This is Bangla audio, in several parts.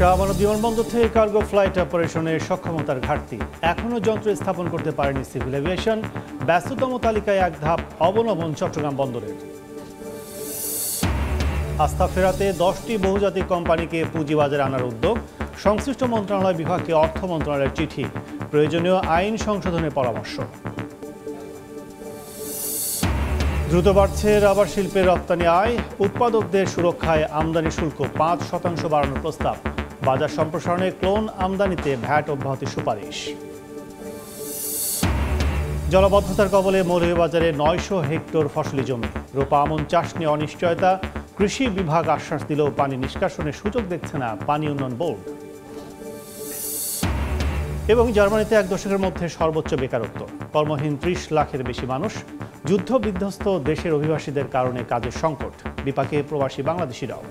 শাহ আমানত বিমানবন্দর থেকে কার্গো ফ্লাইট অপারেশনের সক্ষমতার ঘাটতি, এখনও যন্ত্র স্থাপন করতে পারেনি সিভিল এভিয়েশন। ব্যস্ততম তালিকায় এক ধাপ অবনমন চট্টগ্রাম বন্দরের। আস্থা ফেরাতে 10টি বহুজাতিক কোম্পানিকে পুঁজিবাজারে আনার উদ্যোগ, সংশ্লিষ্ট মন্ত্রণালয় বিভাগকে অর্থ মন্ত্রণালয়ের চিঠি, প্রয়োজনীয় আইন সংশোধনের পরামর্শ। দ্রুত বাড়ছে রাবার শিল্পের রপ্তানি আয়, উৎপাদকদের সুরক্ষায় আমদানি শুল্ক 5% বাড়ানোর প্রস্তাব, বাজার সম্প্রসারণে ক্লোন আমদানিতে ভ্যাট অব্যাহতির সুপারিশ। জলাবদ্ধতার কবলে মৌলভীবাজারে 900 হেক্টর ফসলি জমি, রোপা আমন চাষ নিয়ে অনিশ্চয়তা, কৃষি বিভাগ আশ্বাস দিলেও পানি নিষ্কাশনের সুযোগ দেখছে না পানি উন্নয়ন বোর্ড। এবং জার্মানিতে 1 দশকের মধ্যে সর্বোচ্চ বেকারত্ব, কর্মহীন 30 লাখের বেশি মানুষ। যুদ্ধ বিধ্বস্ত দেশের অভিবাসীদের কারণে কাজের সংকট, বিপাকে প্রবাসী বাংলাদেশিরাও।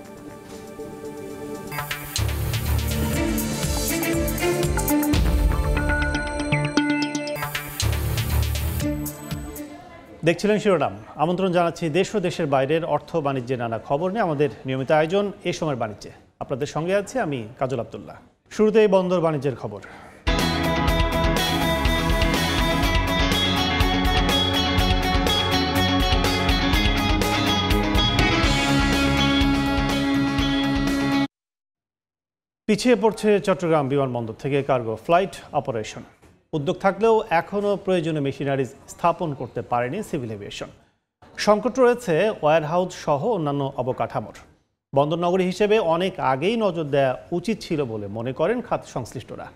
দেখছিলেন শিরোনাম। আমন্ত্রণ জানাচ্ছি দেশ ও দেশের বাইরের অর্থ বাণিজ্যের নানা খবর নিয়ে আমাদের নিয়মিত আয়োজন এই সময়ের বাণিজ্যে। আপনাদের সঙ্গে আছি আমি কাজল আব্দুল্লাহ। শুরুতেই বন্দর বাণিজ্যের খবর। পিছিয়ে পড়ছে চট্টগ্রাম বিমানবন্দর থেকে কার্গো ফ্লাইট অপারেশন। উদ্যোগ থাকলেও এখনও প্রয়োজনীয় মেশিনারিজ স্থাপন করতে পারেনি সিভিল এভিয়েশন। সংকট রয়েছে ওয়্যারহাউস সহ অন্যান্য অবকাঠামোর। বন্দর নগরী হিসেবে অনেক আগেই নজর দেওয়া উচিত ছিল বলে মনে করেন খাত সংশ্লিষ্টরা।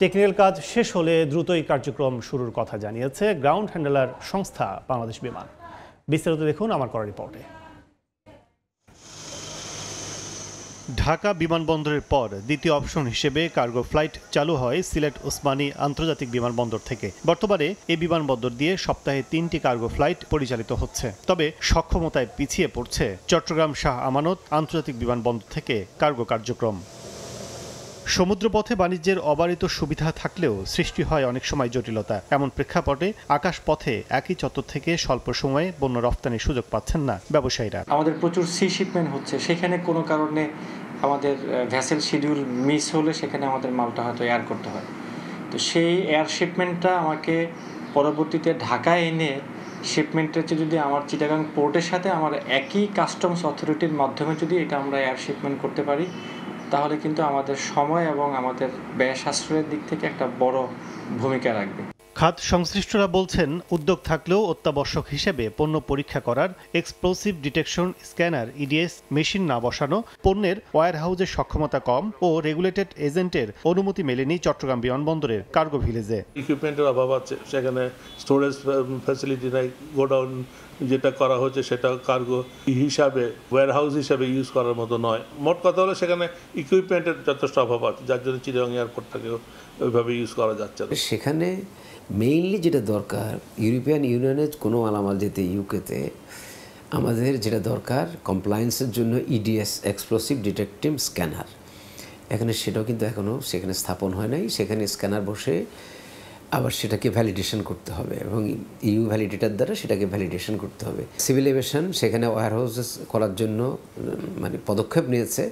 টেকনিক্যাল কাজ শেষ হলে দ্রুতই কার্যক্রম শুরুর কথা জানিয়েছে গ্রাউন্ড হ্যান্ডলার সংস্থা বাংলাদেশ বিমান। বিস্তারিত দেখুন আমার করা রিপোর্টে। ঢাকা বিমানবন্দরের পর দ্বিতীয় অপশন হিসেবে কার্গো ফ্লাইট চালু হয় সিলেট ওসমানী আন্তর্জাতিক বিমানবন্দর থেকে। বর্তমানে এই বিমানবন্দর দিয়ে সপ্তাহে 3টি কার্গো ফ্লাইট পরিচালিত হচ্ছে। তবে সক্ষমতায় পিছিয়ে পড়ছে চট্টগ্রাম শাহ আমানত আন্তর্জাতিক বিমানবন্দর থেকে কার্গো কার্যক্রম। সমুদ্রপথে বাণিজ্যের অবারিত সুবিধা থাকলেও সৃষ্টি হয় অনেক সময় জটিলতা। এমন প্রেক্ষাপটে আকাশপথে একই চত্বর থেকে স্বল্প সময়ে পণ্য রফতানির সুযোগ পাচ্ছেন না ব্যবসায়ীরা। আমাদের প্রচুর সি শিপমেন্ট হচ্ছে, সেখানে কোনো কারণে আমাদের ভ্যাসেল শিডিউল মিস হলে সেখানে আমাদের মালটা হয়তো এয়ার করতে হয়। তো সেই এয়ার শিপমেন্টটা আমাকে পরবর্তীতে ঢাকায় এনে শিপমেন্টটা যদি আমার চিটাগাং পোর্টের সাথে আমার একই কাস্টমস অথরিটির মাধ্যমে যদি এটা আমরা এয়ার শিপমেন্ট করতে পারি, তাহলে কিন্তু আমাদের সময় এবং আমাদের ব্যয় সাশ্রয়ের দিক থেকে একটা বড় ভূমিকা রাখবে। খাত সংশ্লিষ্টরা বলছেন, উদ্যোগ থাকলেও অত্যাবশ্যক হিসেবে পণ্য পরীক্ষা করার explosive detection scanner EDS machine না বসানো, পণ্যের ওয়্যারহাউসের সক্ষমতা কম ও রেগুলেটেড এজেন্টের অনুমতি মেলেনি চট্টগ্রাম বিমানবন্দরের কার্গো ভিলেজে। ইকুইপমেন্টের অভাব আছে, সেখানে স্টোরেজ ফ্যাসিলিটি নাই, গোডাউন যেটা করা হচ্ছে সেটা কার্গো হিসাবে ওয়্যারহাউস হিসাবে ইউজ করার মতো নয়। মোট কথা হলো সেখানে ইকুইপমেন্টের যথেষ্ট অভাব আছে, যার জন্য চিটাগাং এয়ারপোর্টটাকেও ওইভাবে ইউজ করা যাচ্ছে না। সেখানে মেইনলি যেটা দরকার, ইউরোপিয়ান ইউনিয়নের কোনো মালামাল যেতে ইউকেতে আমাদের যেটা দরকার কমপ্লায়েন্সের জন্য ইডিএস এক্সপ্লোসিভ ডিটেকটিভ স্ক্যানার, এখানে সেটাও কিন্তু এখনও সেখানে স্থাপন হয় নাই। সেখানে স্ক্যানার বসে আবার সেটাকে ভ্যালিডেশন করতে হবে এবং ইউ ভ্যালিডেটার দ্বারা সেটাকে ভ্যালিডেশন করতে হবে। সিভিল এভিয়েশন সেখানে ওয়্যারহাউস করার জন্য মানে পদক্ষেপ নিয়েছে,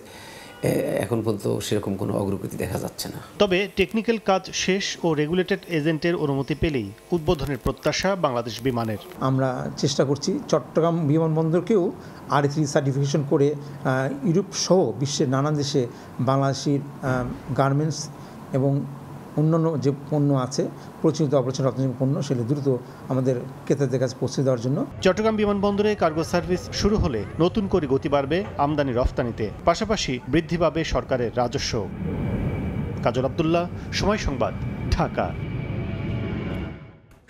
এখন পর্যন্ত সেরকম কোনো অগ্রগতি দেখা যাচ্ছে না। তবে টেকনিক্যাল কাজ শেষ ও রেগুলেটেড এজেন্টের অনুমতি পেলেই উদ্বোধনের প্রত্যাশা বাংলাদেশ বিমানের। আমরা চেষ্টা করছি চট্টগ্রাম বিমানবন্দরকেও R3 সার্টিফিকেশন করে ইউরোপ সহ বিশ্বের নানান দেশে বাংলাদেশের গার্মেন্টস এবং অন্যান্য যে পণ্য আছে প্রচলিত অপারেশন রপ্তানি পণ্য, সেগুলো দ্রুত আমাদের ক্রেতাদের কাছে পৌঁছে দেওয়ার জন্য। চট্টগ্রাম বিমানবন্দরে কার্গো সার্ভিস শুরু হলে নতুন করে গতি বাড়বে আমদানি রফতানিতে, পাশাপাশি বৃদ্ধি পাবে সরকারের রাজস্ব। কাজল আব্দুল্লাহ, সময় সংবাদ, ঢাকা।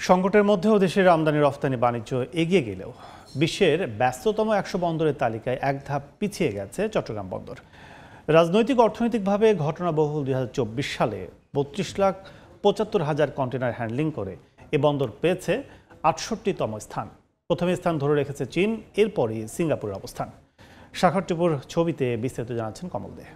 সংকটের মধ্যেও দেশের আমদানি রফতানি বাণিজ্য এগিয়ে গেলেও বিশ্বের ব্যস্ততম 100 বন্দরের তালিকায় এক ধাপ পিছিয়ে গেছে চট্টগ্রাম বন্দর। রাজনৈতিক অর্থনৈতিকভাবে ঘটনাবহুল 2024 সালে 32,75,000 কন্টেনার হ্যান্ডলিং করে এ বন্দর পেয়েছে 68তম স্থান। প্রথমে স্থান ধরে রেখেছে চীন, এরপরই সিঙ্গাপুরের অবস্থান। শাখার টিপুর ছবিতে বিস্তারিত জানাচ্ছেন কমল দে।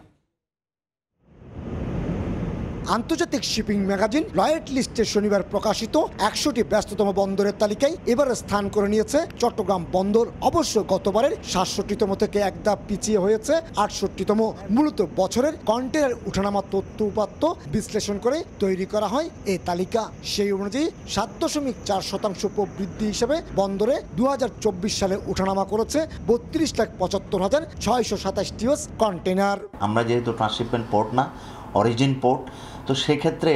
আন্তর্জাতিক শিপিং ম্যাগাজিন লয়েড লিস্টে শনিবার প্রকাশিত 100টি ব্যস্ততম বন্দরের তালিকায় এবার স্থান করে নিয়েছে চট্টগ্রাম বন্দর। অবশ্য গতবারের 67তম থেকে এক ধাপ পিছিয়ে হয়েছে 68তম। মূলত বছরের কন্টেনার উঠানামা তথ্য উপাত্ত বিশ্লেষণ করে তৈরি করা হয় এই তালিকা। সেই অনুযায়ী 7.4% প্রবৃদ্ধি হিসেবে বন্দরে 2024 সালে উঠানামা করেছে 32,75,627 টিউএস কন্টেনার। আমরা যেহেতু ট্রান্সশিপমেন্ট পোর্ট না, অরিজিন পোর্ট, তো সেক্ষেত্রে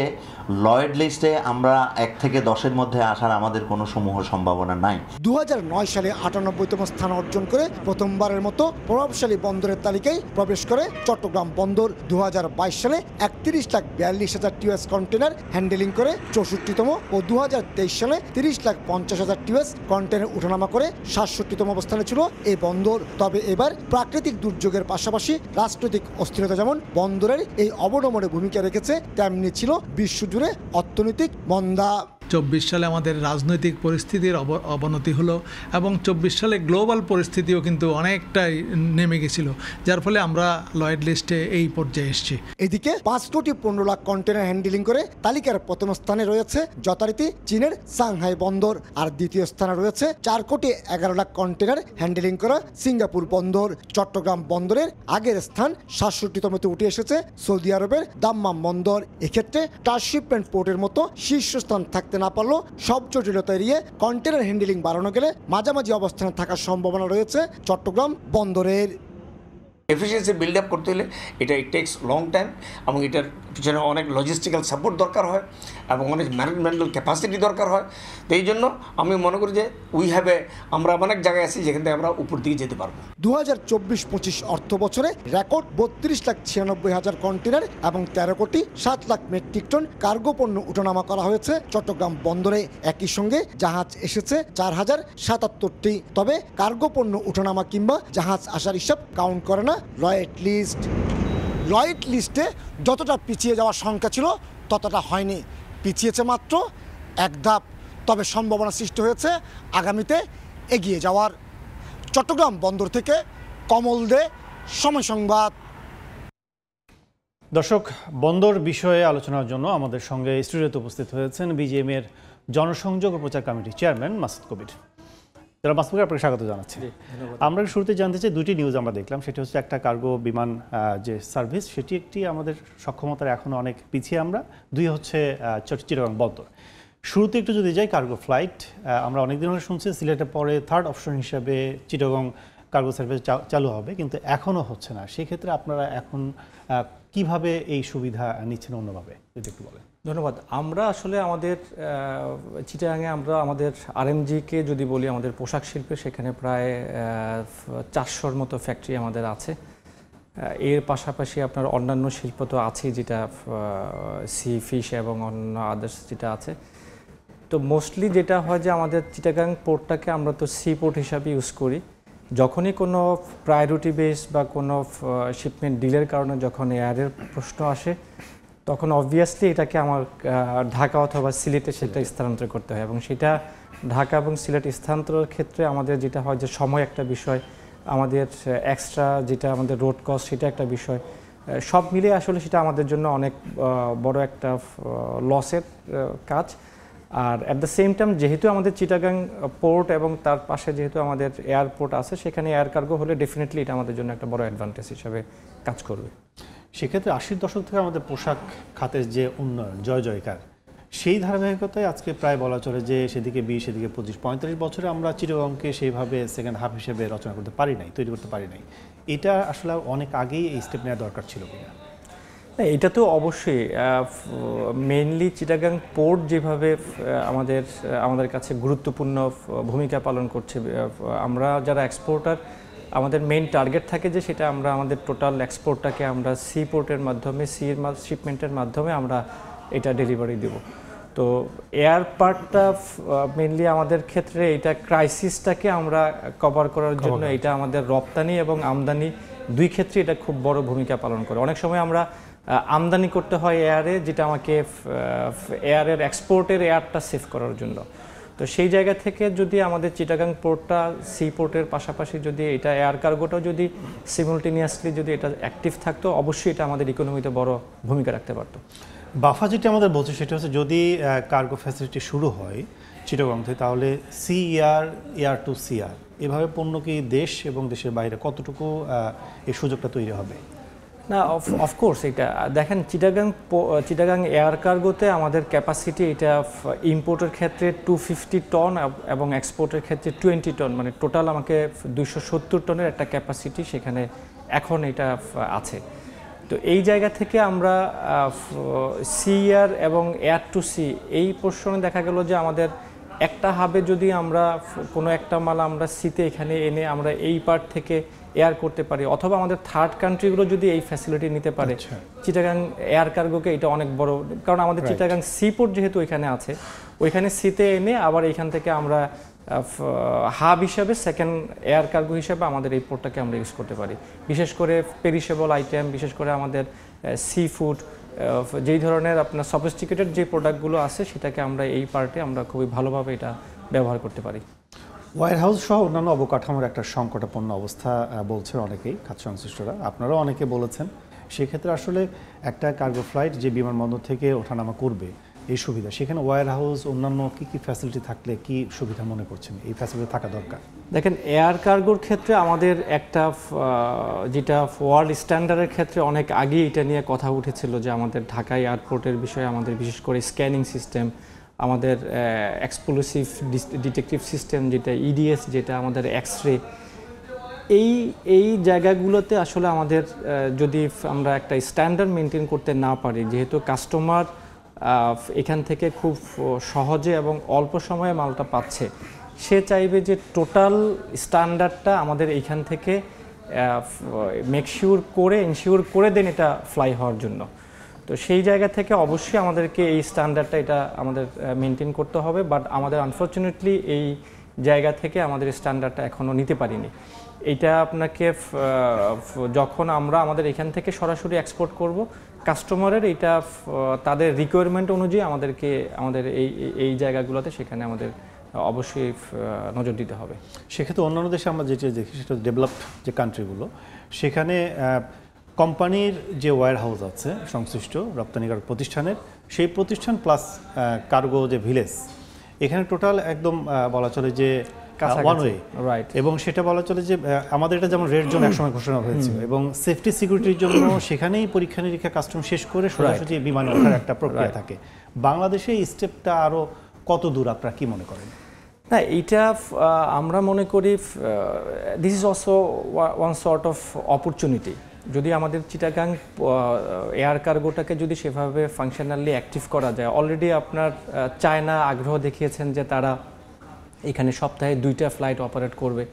লয়েড লিস্টে আমরা 1 থেকে 10-এর মধ্যে আসার আমাদের কোনো সমূহ সম্ভাবনা নাই। 2009 সালে 98তম স্থান অর্জন করে প্রথমবারের মতো প্রভাবশালী বন্দরের তালিকায় প্রবেশ করে চট্টগ্রাম বন্দর। 2022 সালে 31,42,000 টিউএস কন্টেনার হ্যান্ডেলিং করে 64তম ও 2023 সালে 30,50,000 টিউএস কন্টেনার উঠানামা করে 67তম অবস্থানে ছিল এই বন্দর। তবে এবার প্রাকৃতিক দুর্যোগের পাশাপাশি রাজনৈতিক অস্থিরতা যেমন বন্দরের এই অবনমনে ভূমিকা রেখেছে, তেমনি ছিল বিশ্বজুড়ে অর্থনৈতিক মন্দা। 24 সালে আমাদের রাজনৈতিক পরিস্থিতির অবনতি হলো এবং 24 সালে গ্লোবাল পরিস্থিতিও কিন্তু অনেকটাই নেমে গেছিল, যার ফলে আমরা লয়েড লিস্টে এই পর্যায়ে এসেছি। এদিকে 5,15,00,000 কন্টেনার হ্যান্ডেলিং করে তালিকার প্রথম স্থানে রয়েছে যথারীতি চীনের সাংহাই বন্দর, আর দ্বিতীয় স্থানে রয়েছে 4,11,00,000 কন্টেনার হ্যান্ডেলিং করা সিঙ্গাপুর বন্দর। চট্টগ্রাম বন্দরের আগের স্থান 67তমতে উঠে এসেছে সৌদি আরবের দাম্মাম বন্দর। এক্ষেত্রে ট্রান্সশিপমেন্ট পোর্টের মতো শীর্ষস্থান থাকতে না পারলেও সব জটিলতা এড়িয়ে কন্টেনার হ্যান্ডেলিং বাড়ানো গেলে মাঝামাঝি অবস্থানে থাকার সম্ভাবনা রয়েছে চট্টগ্রাম বন্দরের। এফিসিয়েন্সি বিল্ড আপ করতে হলে এটা ইট টেক্স লং টাইম এবং এটার পিছনে অনেক লজিস্টিক্যাল সাপোর্ট দরকার হয় এবং অনেক ম্যানেজমেন্টাল ক্যাপাসিটি দরকার হয়। তো এই জন্য আমি মনে করি যে আমরা অনেক জায়গায় আছি যেখান থেকে আমরা উপর দিকে যেতে পারবো। 2024-25 অর্থ বছরে রেকর্ড 32,96,000 কন্টেনার এবং 13,07,00,000 মেট্রিক টন কার্গো পণ্য উঠানামা করা হয়েছে চট্টগ্রাম বন্দরে। একই সঙ্গে জাহাজ এসেছে 4,077টি। তবে কার্গো পণ্য উঠানামা কিংবা জাহাজ আসার হিসাব কাউন্ট করে না লয়েড লিস্ট। লয়েড লিস্টে যতটা পিছিয়ে যাওয়ার সংখ্যা ছিল ততটা হয়নি, পিছিয়েছে মাত্র এক ধাপ। তবে সম্ভাবনা সৃষ্টি হয়েছে আগামীতে এগিয়ে যাওয়ার। চট্টগ্রাম বন্দর থেকে কমল দে, সময় সংবাদ। দর্শক, বন্দর বিষয়ে আলোচনার জন্য আমাদের সঙ্গে স্টুডিওতে উপস্থিত হয়েছেন বিজিএম এর জনসংযোগ ও প্রচার কমিটির চেয়ারম্যান মাসুদ কবির। যারা মাসুদকে আপনাকে স্বাগত জানাচ্ছি। আমরা শুরুতে জানতে চাই, দুটি নিউজ আমরা দেখলাম, সেটি হচ্ছে একটা কার্গো বিমান যে সার্ভিস সেটি একটি আমাদের সক্ষমতার এখনও অনেক পিছিয়ে আমরা, দুই হচ্ছে চিটাগং বন্দর। শুরুতে একটু যদি যাই কার্গো ফ্লাইট, আমরা অনেকদিন ধরে শুনছি সিলেটের পরে থার্ড অপশন হিসেবে চিটাগং কার্গো সার্ভিস চালু হবে, কিন্তু এখনও হচ্ছে না। সেক্ষেত্রে আপনারা এখন কিভাবে এই সুবিধা নিচ্ছেন অন্যভাবে যদি একটু বলেন। ধন্যবাদ। আমরা আসলে আমাদের চিটাগাংয়ে আমরা আমাদের আরএমজিকে যদি বলি, আমাদের পোশাক শিল্পে সেখানে প্রায় 400-র মতো ফ্যাক্টরি আমাদের আছে। এর পাশাপাশি আপনার অন্যান্য শিল্প তো আছেই, যেটা সি ফিশ এবং অন্য আদার্স যেটা আছে। তো মোস্টলি যেটা হয় যে আমাদের চিটাগাং পোর্টটাকে আমরা তো সি পোর্ট হিসাবে ইউজ করি। যখনই কোনো প্রায়োরিটি বেস বা কোনো শিপমেন্ট ডিলের কারণে যখন এয়ারের প্রশ্ন আসে, তখন অবভিয়াসলি এটাকে আমার ঢাকা অথবা সিলেটে সেটা স্থানান্তর করতে হয়, এবং সেটা ঢাকা এবং সিলেট স্থানান্তরের ক্ষেত্রে আমাদের যেটা হয় যে সময় একটা বিষয়, আমাদের এক্সট্রা যেটা আমাদের রোড কস্ট সেটা একটা বিষয়, সব মিলিয়ে আসলে সেটা আমাদের জন্য অনেক বড় একটা লসের কাজ। আর অ্যাট দ্য সেম টাইম যেহেতু আমাদের চিটাগাং পোর্ট এবং তার পাশে যেহেতু আমাদের এয়ারপোর্ট আছে, সেখানে এয়ার কার্গো হলে ডেফিনেটলি এটা আমাদের জন্য একটা বড় অ্যাডভান্টেজ হিসাবে কাজ করবে। সেক্ষেত্রে 80-র দশক থেকে আমাদের পোশাক খাতের যে উন্নয়ন জয় জয়কার, সেই ধারাবাহিকতায় আজকে প্রায় বলা চলে যে সেদিকে 20, সেদিকে 25-35 বছরে আমরা চিটাগংকে সেইভাবে সেকেন্ড হাফ হিসেবে রচনা করতে পারি নাই, তৈরি করতে পারি নাই। এটা আসলে অনেক আগেই এই স্টেপ নেওয়া দরকার ছিল কিনা? এটা তো অবশ্যই মেইনলি চিটাগাং পোর্ট যেভাবে আমাদের কাছে গুরুত্বপূর্ণ ভূমিকা পালন করছে। আমরা যারা এক্সপোর্টার, আমাদের মেইন টার্গেট থাকে যে সেটা আমরা আমাদের টোটাল এক্সপোর্টটাকে আমরা সি পোর্টের মাধ্যমে, শিপমেন্টের মাধ্যমে আমরা এটা ডেলিভারি দেব। তো এয়ার পার্টটা মেইনলি আমাদের ক্ষেত্রে এটা ক্রাইসিসটাকে আমরা কভার করার জন্য এটা আমাদের রপ্তানি এবং আমদানি দুই ক্ষেত্রে এটা খুব বড় ভূমিকা পালন করে। অনেক সময় আমরা আমদানি করতে হয় এয়ারে, যেটা আমাকে এয়ারের এক্সপোর্টের এয়ারটা সেভ করার জন্য। তো সেই জায়গা থেকে যদি আমাদের চিটাগাং পোর্টটা সি পোর্টের পাশাপাশি যদি এটা এয়ার কার্গোটাও যদি সিমিলটেনিয়াসলি যদি এটা অ্যাক্টিভ থাকতো, অবশ্যই এটা আমাদের ইকোনমিতে বড় ভূমিকা রাখতে পারতো। বাফা যেটা আমাদের বলছে সেটা হচ্ছে যদি কার্গো ফ্যাসিলিটি শুরু হয় চিটাগং থেকে, তাহলে sea air, air to sea air, এভাবে পণ্য কি দেশ এবং দেশের বাইরে কতটুকু এই সুযোগটা তৈরি হবে? না, অফকোর্স এটা দেখেন, চিটাগাং এয়ার কার্গোতে আমাদের ক্যাপাসিটি এটা ইম্পোর্টের ক্ষেত্রে 250 টন এবং এক্সপোর্টের ক্ষেত্রে 20 টন, মানে টোটাল আমাকে 270 টনের একটা ক্যাপাসিটি সেখানে এখন এটা আছে। তো এই জায়গা থেকে আমরা সি এয়ার এবং এয়ার টু সি এই পোর্শনে দেখা গেল যে আমাদের একটা হাবে যদি আমরা কোনো একটা মাল আমরা সিতে এখানে এনে আমরা এই পার্ট থেকে এয়ার করতে পারি, অথবা আমাদের থার্ড কান্ট্রিগুলো যদি এই ফ্যাসিলিটি নিতে পারে, চিটাগাং এয়ার কার্গোকে এটা অনেক বড়, কারণ আমাদের চিটাগাং সিপোর্ট যেহেতু ওইখানে আছে, ওইখানে সিতে এনে আবার এইখান থেকে আমরা হাব হিসাবে সেকেন্ড এয়ার কার্গো হিসাবে আমাদের এই পোর্টটাকে আমরা ইউজ করতে পারি। বিশেষ করে পেরিশেবল আইটেম, বিশেষ করে আমাদের সি ফুড, যেই ধরনের আপনার সফিস্টিকেটেড যে প্রোডাক্টগুলো আছে সেটাকে আমরা এই পার্টে আমরা খুবই ভালোভাবে এটা ব্যবহার করতে পারি। ওয়্যারহাউস সহ অন্যান্য অবকাঠামোর একটা সংকটাপন্ন অবস্থা বলছে অনেকেই, খাত সংশ্লিষ্টরা, আপনারাও অনেকে বলেছেন। সেক্ষেত্রে আসলে একটা কার্গো ফ্লাইট যে বিমানবন্দর থেকে ওঠানামা করবে এই সুবিধা, সেখানে ওয়্যারহাউস অন্যান্য কী কী ফ্যাসিলিটি থাকলে কি সুবিধা মনে করছেন এই ফ্যাসিলিটি থাকা দরকার? দেখেন, এয়ার কার্গোর ক্ষেত্রে আমাদের একটা যেটা ওয়ার্ল্ড স্ট্যান্ডার্ডের ক্ষেত্রে অনেক আগেই এটা নিয়ে কথা উঠেছিল যে আমাদের ঢাকা এয়ারপোর্টের বিষয়ে আমাদের বিশেষ করে স্ক্যানিং সিস্টেম, আমাদের এক্সপ্লোসিভ ডিটেকটিভ সিস্টেম যেটা ইডিএস, যেটা আমাদের এক্সরে, এই জায়গাগুলোতে আসলে আমাদের যদি আমরা একটা স্ট্যান্ডার্ড মেনটেন করতে না পারি, যেহেতু কাস্টমার এখান থেকে খুব সহজে এবং অল্প সময়ে মালটা পাচ্ছে, সে চাইবে যে টোটাল স্ট্যান্ডার্ডটা আমাদের এইখান থেকে ইনশিওর করে দেন এটা ফ্লাই হওয়ার জন্য। তো সেই জায়গা থেকে অবশ্যই আমাদেরকে এই স্ট্যান্ডার্ডটা এটা আমাদের মেনটেন করতে হবে, বাট আমাদের আনফর্চুনেটলি এই জায়গা থেকে আমাদের স্ট্যান্ডার্ডটা এখনও নিতে পারিনি। এটা আপনাকে যখন আমরা আমাদের এখান থেকে সরাসরি এক্সপোর্ট করব, কাস্টমারের এটা তাদের রিকোয়ারমেন্ট অনুযায়ী আমাদের এই জায়গাগুলোতে সেখানে আমাদের অবশ্যই নজর দিতে হবে। সেক্ষেত্রে অন্যান্য দেশে আমরা যেটা দেখি সেটা ডেভেলপড যে কান্ট্রিগুলো, সেখানে কোম্পানির যে ওয়্যারহাউস আছে সংশ্লিষ্ট রপ্তানিকারক প্রতিষ্ঠানের, সেই প্রতিষ্ঠান প্লাস কার্গো যে ভিলেজ, এখানে টোটাল একদম বলা চলে যে ওয়ান ওয়ে, রাইট। এবং সেটা বলা চলে যে আমাদের এটা যেমন রেড জোন একসময় ঘোষণা হয়েছিল, এবং সেফটি সিকিউরিটির জন্য সেখানেই পরীক্ষা নিরীক্ষা কাস্টম শেষ করে সোজাসুজি বিমানে ওঠার একটা প্রক্রিয়া থাকে। বাংলাদেশে এই স্টেপটা আরও কত দূর আপনারা কি মনে করেন? না, এইটা আমরা মনে করি this is also one sort of opportunity. যদি আমাদের চিটাগাং এয়ার কার্গোটাকে যদি সেভাবে ফাংশনালি অ্যাক্টিভ করা যায়, অলরেডি আপনার চায়না আগ্রহ দেখিয়েছেন যে তারা এখানে সপ্তাহে 2টা ফ্লাইট অপারেট করবে,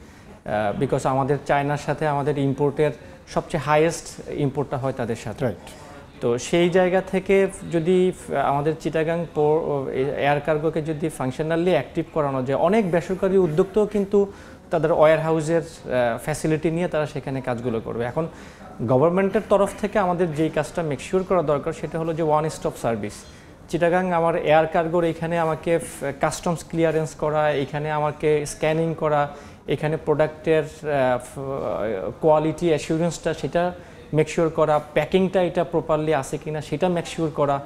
বিকজ আমাদের চায়নার সাথে আমাদের ইম্পোর্টের সবচেয়ে হাইয়েস্ট ইম্পোর্টটা হয় তাদের সাথে। তো সেই জায়গা থেকে যদি আমাদের চিটাগাং এয়ার কার্গোকে যদি ফাংশনালি অ্যাক্টিভ করানো যায়, অনেক বেসরকারি উদ্যোক্তাও কিন্তু তাদের ওয়্যার হাউসের ফ্যাসিলিটি নিয়ে তারা সেখানে কাজগুলো করবে। এখন গভর্নমেন্টের তরফ থেকে আমাদের যেই কাজটা মেকশিওর করা দরকার সেটা হলো যে ওয়ান স্টপ সার্ভিস। চিটাগাং আমার এয়ার কার্গোর এখানে আমাকে কাস্টমস ক্লিয়ারেন্স করা, এখানে আমাকে স্ক্যানিং করা, এখানে প্রোডাক্টের কোয়ালিটি অ্যাসিউরেন্সটা সেটা মেকশিওর করা, প্যাকিংটা এটা প্রপারলি আছে কিনা সেটা মেকশিওর করা,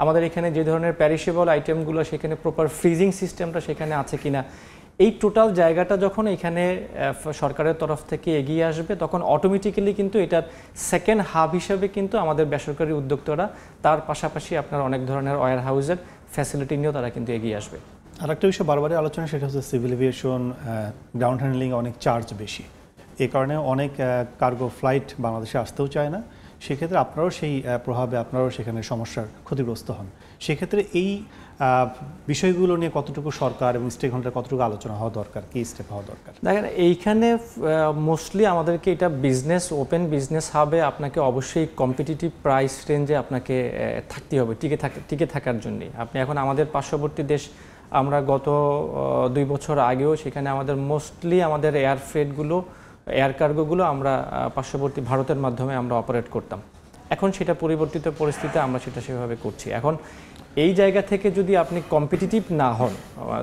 আমাদের এখানে যে ধরনের প্যারিশেবল আইটেমগুলো সেখানে প্রপার ফ্রিজিং সিস্টেমটা সেখানে আছে কিনা, এই টোটাল জায়গাটা যখন এখানে সরকারের তরফ থেকে এগিয়ে আসবে, তখন অটোমেটিক্যালি কিন্তু এটার সেকেন্ড হাব হিসেবে কিন্তু আমাদের বেসরকারি উদ্যোক্তারা তার পাশাপাশি আপনার অনেক ধরনের ওয়্যার হাউসের ফ্যাসিলিটি নিয়েও তারা কিন্তু এগিয়ে আসবে। আর একটা বিষয় বারবারই আলোচনা, সেটা হচ্ছে সিভিল এভিয়েশন গ্রাউন্ড হ্যান্ডলিং অনেক চার্জ বেশি, এই কারণে অনেক কার্গো ফ্লাইট বাংলাদেশে আসতেও চায় না। সেক্ষেত্রে আপনারাও সেই প্রভাবে আপনারাও সেখানে সমস্যার ক্ষতিগ্রস্ত হন। সেক্ষেত্রে এই বিষয়গুলো নিয়ে কতটুকু সরকার এবং স্টেক হোল্ডার কতটুকু আলোচনা হওয়া দরকার, কি স্টেপ হওয়া দরকার? দেখেন, এইখানে মোস্টলি আমাদেরকে এটা বিজনেস ওপেন বিজনেস হাবে আপনাকে অবশ্যই কম্পিটিটিভ প্রাইস রেঞ্জে আপনাকে থাকতে হবে টিকে থাকার জন্যে। আপনি এখন আমাদের পার্শ্ববর্তী দেশ, আমরা গত 2 বছর আগেও সেখানে আমাদের মোস্টলি আমাদের এয়ার ফ্রেটগুলো এয়ার কার্গোগুলো আমরা পার্শ্ববর্তী ভারতের মাধ্যমে আমরা অপারেট করতাম। এখন সেটা পরিবর্তিত পরিস্থিতিতে আমরা সেটা সেভাবে করছি। এখন এই জায়গা থেকে যদি আপনি কম্পিটিটিভ না হন,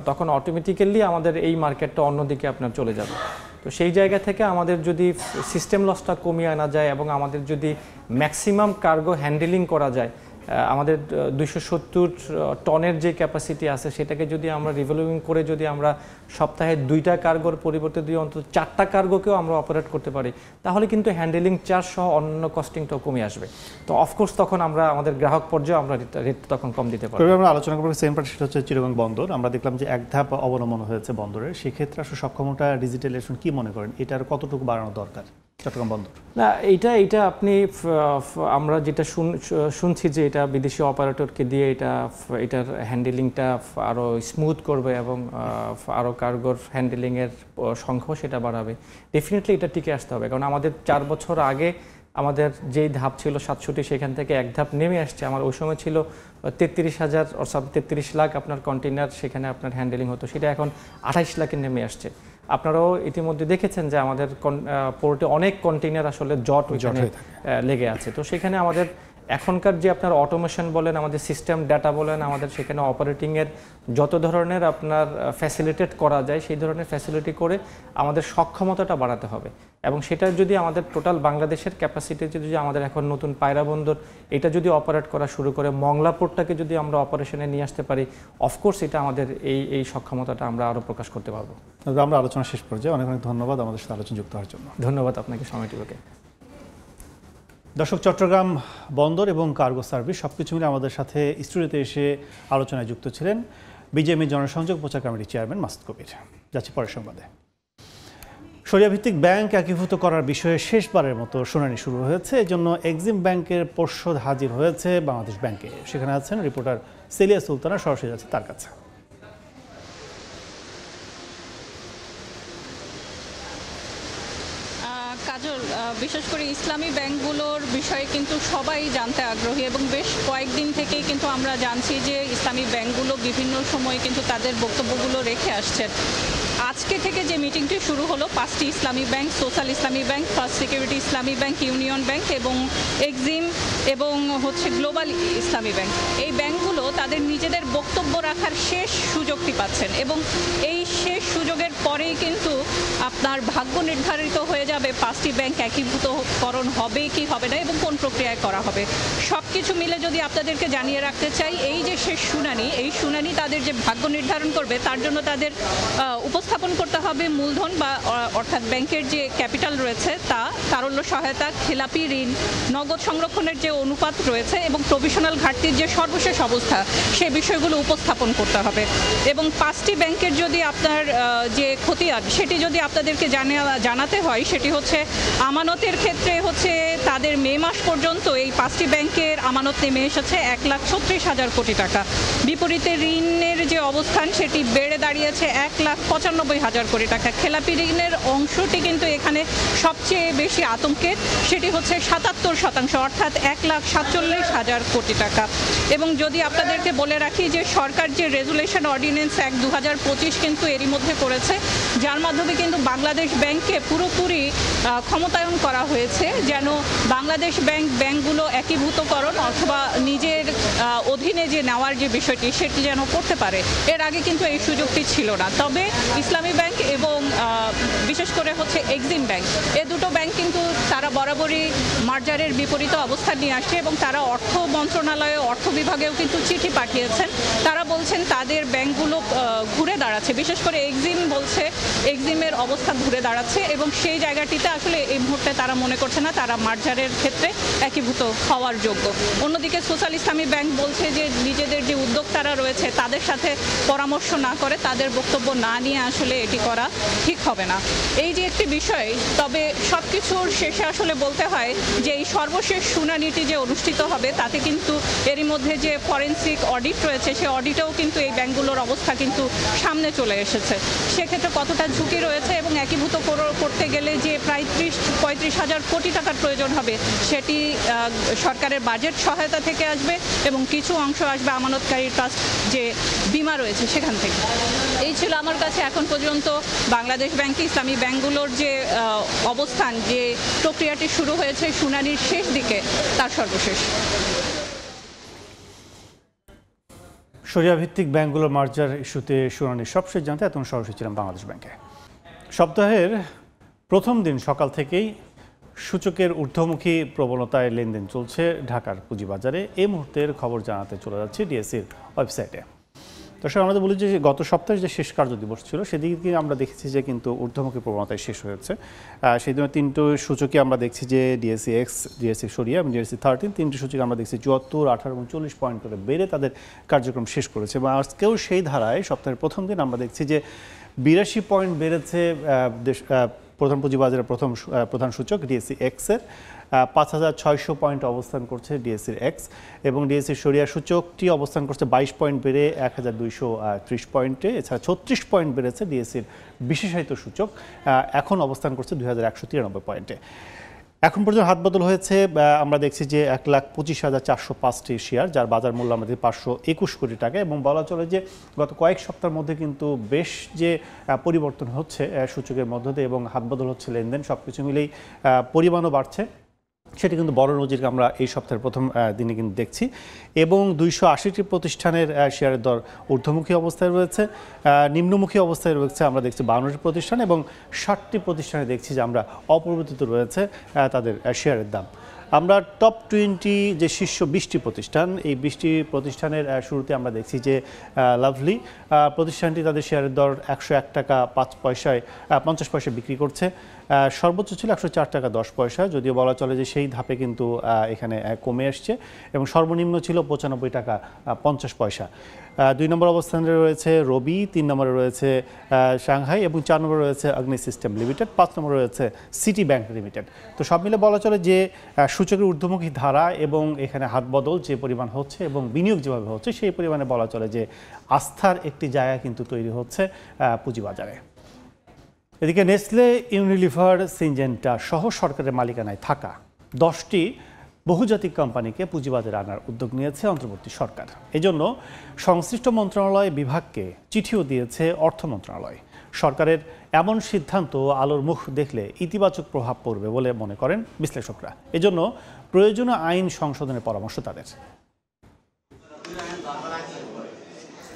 তখন অটোমেটিক্যালি আমাদের এই মার্কেটটা অন্যদিকে আপনার চলে যাবে। তো সেই জায়গা থেকে আমাদের যদি সিস্টেম লসটা কমিয়ে আনা যায় এবং আমাদের যদি ম্যাক্সিমাম কার্গো হ্যান্ডেলিং করা যায়, আমাদের 270 টনের যে ক্যাপাসিটি আছে সেটাকে যদি আমরা রিভলভিং করে যদি আমরা সপ্তাহে 2টা কার্গোর পরিবর্তে অন্তত 4টা কার্গোকেও আমরা অপারেট করতে পারি, তাহলে কিন্তু হ্যান্ডেলিং চার্জ সহ অন্য কস্টিংটাও কমে আসবে। তো অফকোর্স তখন আমরা আমাদের গ্রাহক পর্যায়ে আমরা রেট তখন কম দিতে পারি। আমরা আলোচনা করবো সেম পার্ট, সেটা হচ্ছে চিটাগং বন্দর। আমরা দেখলাম যে এক ধাপ অবলম্বন হয়েছে বন্দরের, সেক্ষেত্রে আসলে সক্ষমতা ডিজিটালাইজেশন কি মনে করেন, এটার কতটুকু বাড়ানো দরকার চট্টগ্রাম বন্দর? না, এটা আপনি আমরা যেটা শুনছি যে এটা বিদেশি অপারেটরকে দিয়ে এটার হ্যান্ডেলিংটা আরও স্মুথ করবে এবং আরও কার্গোর হ্যান্ডেলিংয়ের সংখ্যাও সেটা বাড়াবে। ডেফিনেটলি এটা টিকে আসতে হবে, কারণ আমাদের 4 বছর আগে আমাদের যেই ধাপ ছিল 67, সেখান থেকে এক ধাপ নেমে আসছে। আমার ওই সময় ছিল 33,000 অর্থাৎ 33 লাখ আপনার কন্টেইনার সেখানে আপনার হ্যান্ডেলিং হতো, সেটা এখন 28 লাখে নেমে আসছে। আপনারাও ইতিমধ্যে দেখেছেন যে আমাদের পোর্টে অনেক কন্টেইনার আসলে জট লেগে আছে। তো সেখানে আমাদের এখনকার যে আপনার অটোমেশন বলেন, আমাদের সিস্টেম ডাটা বলেন, আমাদের সেখানে অপারেটিংয়ের যত ধরনের আপনার ফ্যাসিলিটেট করা যায় সেই ধরনের ফ্যাসিলিটি করে আমাদের সক্ষমতাটা বাড়াতে হবে। এবং সেটা যদি আমাদের টোটাল বাংলাদেশের ক্যাপাসিটি যদি আমাদের এখন নতুন পায়রা বন্দর এটা যদি অপারেট করা শুরু করে, মংলা পোর্টটাকে যদি আমরা অপারেশনে নিয়ে আসতে পারি, অফকোর্স এটা আমাদের এই সক্ষমতাটা আমরা আরও প্রকাশ করতে পারবো। আমরা আলোচনা শেষ পর্যায়ে অনেক অনেক ধন্যবাদ আমাদের সাথে আলোচনা যুক্ত হওয়ার জন্য। ধন্যবাদ আপনাকে সময়টিকে। দর্শক, চট্টগ্রাম বন্দর এবং কার্গো সার্ভিস সবকিছু মিলে আমাদের সাথে স্টুডিওতে এসে আলোচনায় যুক্ত ছিলেন বিজেএমই জনসংযোগ প্রচার কমিটির চেয়ারম্যান মাসুদ কবির। যাচ্ছি পরের সংবাদে। শরিয়াভিত্তিক ব্যাংক একীভূত করার বিষয়ে শেষবারের মতো শুনানি শুরু হয়েছে। এজন্য এক্সিম ব্যাংকের পর্ষদ হাজির হয়েছে বাংলাদেশ ব্যাংকে। সেখানে আছেন রিপোর্টার সেলিয়া সুলতানা, সরাসরি যাচ্ছে তার কাছে। কাজল, বিশেষ করে ইসলামী ব্যাংকগুলোর বিষয়ে কিন্তু সবাই জানতে আগ্রহী এবং বেশ কয়েকদিন থেকেই কিন্তু আমরা জানছি যে ইসলামী ব্যাংকগুলো বিভিন্ন সময় কিন্তু তাদের বক্তব্যগুলো রেখে আসছেন। আজকে থেকে যে মিটিংটি শুরু হলো, 5টি ইসলামী ব্যাংক, সোশ্যাল ইসলামী ব্যাংক, ফার্স্ট সিকিউরিটি ইসলামী ব্যাংক, ইউনিয়ন ব্যাংক এবং এক্সিম এবং গ্লোবাল ইসলামী ব্যাংক, এই ব্যাংকগুলো তাদের নিজেদের বক্তব্য রাখার শেষ সুযোগটি পাচ্ছেন এবং এই শেষ সুযোগের পরেই কিন্তু আপনার ভাগ্য নির্ধারিত হয়ে যাবে 5টি ব্যাংক একীভূতকরণ হবে কি হবে না এবং কোন প্রক্রিয়ায় করা হবে। সব কিছু মিলে যদি আপনাদেরকে জানিয়ে রাখতে চাই, এই যে শেষ শুনানি, এই শুনানি তাদের যে ভাগ্য নির্ধারণ করবে তার জন্য তাদের উপস্থাপন করতে হবে মূলধন বা অর্থাৎ ব্যাংকের যে ক্যাপিটাল রয়েছে তা, তারল্য সহায়তা, খেলাপি ঋণ, নগদ সংরক্ষণের যে অনুপাত রয়েছে এবং প্রভিশনাল ঘাটতির যে সর্বশেষ অবস্থা, সে বিষয়গুলো উপস্থাপন করতে হবে। এবং 5টি ব্যাংকের যদি আপনার যে খতিয়ান সেটি যদি আপনাদেরকে জানাতে হয়, সেটি হচ্ছে আমানতের ক্ষেত্রে হচ্ছে তাদের মে মাস পর্যন্ত এই 5টি ব্যাংকের আমানত নেমে এসেছে 1,36,000 কোটি টাকা। বিপরীতে ঋণের যে অবস্থান সেটি বেড়ে দাঁড়িয়েছে 1,95,000 কোটি টাকা। খেলাপি ঋণের অংশটি কিন্তু এখানে সবচেয়ে বেশি আতঙ্কের, সেটি হচ্ছে 77%, অর্থাৎ 1,47,000 কোটি টাকা। এবং যদি আপনাদেরকে বলে রাখি যে সরকার যে রেজুলেশন অর্ডিন্যান্স অ্যাক্ট 2025 কিন্তু এরই মধ্যে করেছে, যার মাধ্যমে কিন্তু বাংলাদেশ ব্যাংককে পুরোপুরি ক্ষমতায়ন করা হয়েছে যেন বাংলাদেশ ব্যাংকগুলো একীভূতকরণ অথবা নিজের অধীনে যে নেওয়ার যে বিষয়টি সেটি যেন করতে পারে। এর আগে কিন্তু এই সুযোগটি ছিল না। তবে ইসলামী ব্যাংক এবং বিশেষ করে হচ্ছে এক্সিম ব্যাংক, এ দুটো ব্যাংক কিন্তু তারা বরাবরই মার্জারের বিপরীত অবস্থান নিয়ে আসছে এবং তারা অর্থ মন্ত্রণালয়ে, অর্থ বিভাগেও কিন্তু চিঠি পাঠিয়েছেন। তারা বলছেন তাদের ব্যাংকগুলো ঘুরে দাঁড়াচ্ছে, বিশেষ করে এক্সিম বলছে এক্সিমের অবস্থা ঘুরে দাঁড়াচ্ছে এবং সেই জায়গাটিতে আসলে এই মুহূর্তে তারা মনে করছে না তারা মার্জারের ক্ষেত্রে একীভূত হওয়ার যোগ্য। অন্যদিকে সোশ্যাল ইসলামী ব্যাংক বলছে যে নিজেদের যে উদ্যোক্তারা রয়েছে তাদের সাথে পরামর্শ না করে, তাদের বক্তব্য না নিয়ে আসলে এটি করা ঠিক হবে না। এই যে একটি বিষয়, তবে সব কিছুর শেষে আসলে বলতে হয় যে এই সর্বশেষ শুনানিটি যে অনুষ্ঠিত হবে তাতে কিন্তু এরই মধ্যে যে ফরেনসিক অডিট রয়েছে সে অডিটেও কিন্তু এই ব্যাংকগুলোর অবস্থা কিন্তু সামনে চলে এসেছে। সেক্ষেত্রে কতটা ঝুঁকি রয়েছে এবং একীভূত করতে গেলে যে প্রায় 35,000 কোটি টাকার প্রয়োজন হবে সেটি সরকারের বাজেট সহায়তা থেকে আসবে এবং কিছু অংশ আসবে আমানতকারী ট্রাস্ট যে বিমা রয়েছে সেখান থেকে। এই ছিল আমার কাছে এখন পর্যন্ত বাংলাদেশ ব্যাংকে ইসলামী ব্যাংকগুলোর যে অবস্থান, যে প্রক্রিয়াটি শুরু হয়েছে শুনানির শেষ দিকে, তার সর্বশেষ। শরিয়াভিত্তিক ব্যাংকগুলোর মার্জার ইস্যুতে শুনানির সবশেষ জানতে এতক্ষণ সরাসরি ছিলাম বাংলাদেশ ব্যাংকে। সপ্তাহের প্রথম দিন সকাল থেকেই সূচকের ঊর্ধ্বমুখী প্রবণতায় লেনদেন চলছে ঢাকার পুঁজিবাজারে। এই মুহূর্তের খবর জানাতে চলে যাচ্ছি ডিএসইর ওয়েবসাইটে। দর্শক, আমাদের বলি যে গত সপ্তাহে যে শেষ কার্যদিবস ছিল সেদিকে আমরা দেখেছি যে কিন্তু ঊর্ধ্বমুখী প্রবণতায় শেষ হয়েছে। সেই দিনে তিনটি সূচকে আমরা দেখছি যে ডিএসই এক্স, ডিএসই সরিয়া এবং ডিএসই 13, তিনটি সূচকে আমরা দেখছি 74, 18 এবং 40 পয়েন্ট করে বেড়ে তাদের কার্যক্রম শেষ করেছে। এবং আজকেও সেই ধারায় সপ্তাহের প্রথম দিন আমরা দেখছি যে 82 পয়েন্ট বেড়েছে প্রধান পুঁজিবাজারের প্রধান সূচক ডিএসই এক্সের। 5600 পয়েন্ট অবস্থান করছে ডিএসইর এক্স, এবং ডিএসই সরিয়া সূচকটি অবস্থান করছে 22 পয়েন্ট বেড়ে 1230 পয়েন্টে। এছাড়া 36 পয়েন্ট বেড়েছে ডিএসইর বিশেষায়িত সূচক, এখন অবস্থান করছে 2193 পয়েন্টে। এখন পর্যন্ত হাত বদল হয়েছে আমরা দেখছি যে 1,25,405টি শেয়ার, যার বাজার মূল্য আমাদের 521 কোটি টাকা। এবং বলা চলে যে গত কয়েক সপ্তাহের মধ্যে কিন্তু বেশ যে পরিবর্তন হচ্ছে সূচকের মধ্য দিয়ে এবং হাত বদল হচ্ছে লেনদেন, সব কিছু মিলেই পরিমাণও বাড়ছে। সেটি কিন্তু বড় নজিরকে আমরা এই সপ্তাহের প্রথম দিনে কিন্তু দেখছি। এবং 280টি প্রতিষ্ঠানের শেয়ারের দর ঊর্ধ্বমুখী অবস্থায় রয়েছে, নিম্নমুখী অবস্থায় রয়েছে আমরা দেখছি 52টি প্রতিষ্ঠান, এবং 60টি প্রতিষ্ঠানে দেখছি যে আমরা অপরিবর্তিত রয়েছে তাদের শেয়ারের দাম। আমরা টপ 20 যে শীর্ষ 20টি প্রতিষ্ঠান, এই 20টি প্রতিষ্ঠানের শুরুতে আমরা দেখছি যে লাভলি প্রতিষ্ঠানটি তাদের শেয়ারের দর 101 টাকা 50 পয়সা বিক্রি করছে। সর্বোচ্চ ছিল 104 টাকা 10 পয়সা, যদিও বলা চলে যে সেই ধাপে কিন্তু এখানে কমে আসছে, এবং সর্বনিম্ন ছিল 95 টাকা 50 পয়সা। 2 নম্বর অবস্থানে রয়েছে রবি, 3 নম্বরে রয়েছে সাংহাই, এবং 4 নম্বরে রয়েছে অগ্নি সিস্টেম লিমিটেড, 5 নম্বরে রয়েছে সিটি ব্যাংক লিমিটেড। তো সব মিলে বলা চলে যে সূচকের ঊর্ধ্বমুখী ধারা এবং এখানে হাত বদল যে পরিমাণ হচ্ছে এবং বিনিয়োগ যেভাবে হচ্ছে, সেই পরিমাণে বলা চলে যে আস্থার একটি জায়গা কিন্তু তৈরি হচ্ছে পুঁজিবাজারে। এদিকে নেসলে, ইউনিলিভার, সিনজেন্টা সহ সরকারের মালিকানায় থাকা 10টি বহুজাতিক কোম্পানিকে পুঁজিবাজারে আনার উদ্যোগ নিয়েছে অন্তর্বর্তী সরকার। এজন্য সংশ্লিষ্ট মন্ত্রণালয় বিভাগকে চিঠিও দিয়েছে অর্থ মন্ত্রণালয়। সরকারের এমন সিদ্ধান্ত আলোর মুখ দেখলে ইতিবাচক প্রভাব পড়বে বলে মনে করেন বিশ্লেষকরা। এজন্য প্রয়োজনীয় আইন সংশোধনের পরামর্শ তাদের।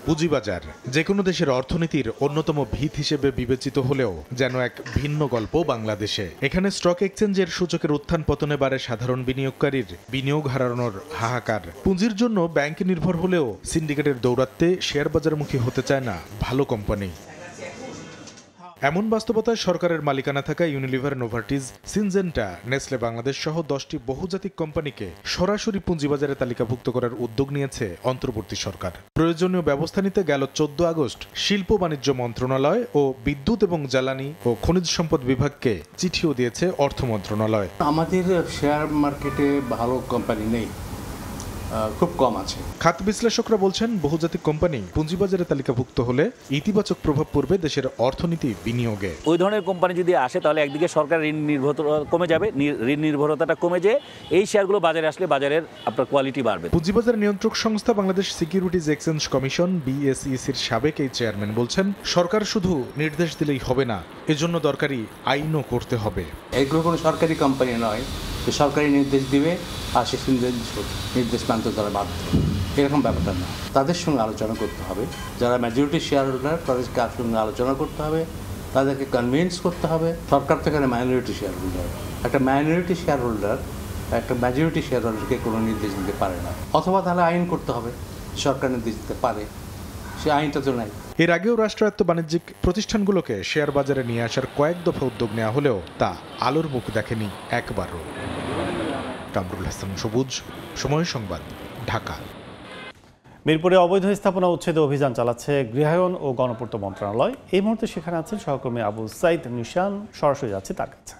পুঁজিবাজার যে কোনো দেশের অর্থনীতির অন্যতম ভিত হিসেবে বিবেচিত হলেও যেন এক ভিন্ন গল্প বাংলাদেশে। এখানে স্টক এক্সচেঞ্জের সূচকের উত্থান পতনে বাড়ে সাধারণ বিনিয়োগকারীর বিনিয়োগ হারানোর হাহাকার। পুঁজির জন্য ব্যাংকে নির্ভর হলেও সিন্ডিকেটের দৌরাত্মে শেয়ার বাজারমুখী হতে চায় না ভালো কোম্পানি। এমন বাস্তবতায় সরকারের মালিকানা থাকা Unilever, Novartis, Syngenta, Nestle Bangladesh সহ 10টি বহুজাতিক কোম্পানিকে সরাসরি পুঁজিবাজারে তালিকাভুক্ত করার উদ্যোগ নিয়েছে অন্তর্বর্তী সরকার। প্রয়োজনীয় ব্যবস্থা নিতে গেল 14 আগস্ট শিল্প বাণিজ্য মন্ত্রণালয় ও বিদ্যুৎ এবং জ্বালানি ও খনিজ সম্পদ বিভাগকে চিঠিও দিয়েছে অর্থ মন্ত্রণালয়। আমাদের শেয়ার মার্কেটে ভালো কোম্পানি নেই, খুব কম আছে। খাত বিশ্লেষকরা বলছেন বহুজাতিক কোম্পানি পুঁজিবাজারে তালিকাভুক্ত হলে ইতিবাচক প্রভাব পড়বে দেশের অর্থনীতি, বিনিয়োগে। ওই ধরনের কোম্পানি যদি আসে তাহলে একদিকে সরকার ঋণ নির্ভরতা কমে যাবে, ঋণ নির্ভরতাটা কমে যেয়ে এই শেয়ারগুলো বাজারে আসলে বাজারের আপনার কোয়ালিটি বাড়বে। পুঁজিবাজার নিয়ন্ত্রক সংস্থা বাংলাদেশ সিকিউরিটিজ এক্সচেঞ্জ কমিশন বিএসইসির সাবেক এই চেয়ারম্যান বলছেন, সরকার শুধু নির্দেশ দিলেই হবে না, এজন্য দরকারি আইনও করতে হবে। এগুলো কোনো সরকারি কোম্পানি নয় যে সরকারি নির্দেশ দিবে আর সে নির্দেশ মানতে তারা বাধ্য, এরকম ব্যাপারটা না। তাদের সঙ্গে আলোচনা করতে হবে, যারা মেজরিটি শেয়ার হোল্ডার তাদেরকে সঙ্গে আলোচনা করতে হবে, তাদেরকে কনভিন্স করতে হবে। সরকার তো এখানে মাইনরিটি শেয়ার হোল্ডার, একটা মাইনরিটি শেয়ার হোল্ডার একটা মেজরিটি শেয়ার হোল্ডারকে কোনো নির্দেশ দিতে পারে না। অথবা তাহলে আইন করতে হবে, সরকার নির্দেশ দিতে পারে, সে আইনটা তো নাই। এর আগেও রাষ্ট্রায়ত্ত বাণিজ্যিক প্রতিষ্ঠানগুলোকে শেয়ার বাজারে নিয়ে আসার কয়েক দফা উদ্যোগ নেওয়া হলেও তা আলোর মুখ দেখেনি একবারও। কামরুল হাসান সবুজ, সময় সংবাদ, ঢাকা। মিরপুরে অবৈধ স্থাপনা উচ্ছেদে অভিযান চালাচ্ছে গৃহায়ন ও গণপূর্ত মন্ত্রণালয়। এই মুহূর্তে সেখানে আছেন সহকর্মী আবু সাইদ নিশান, সরাসরি যাচ্ছে তার কাছে।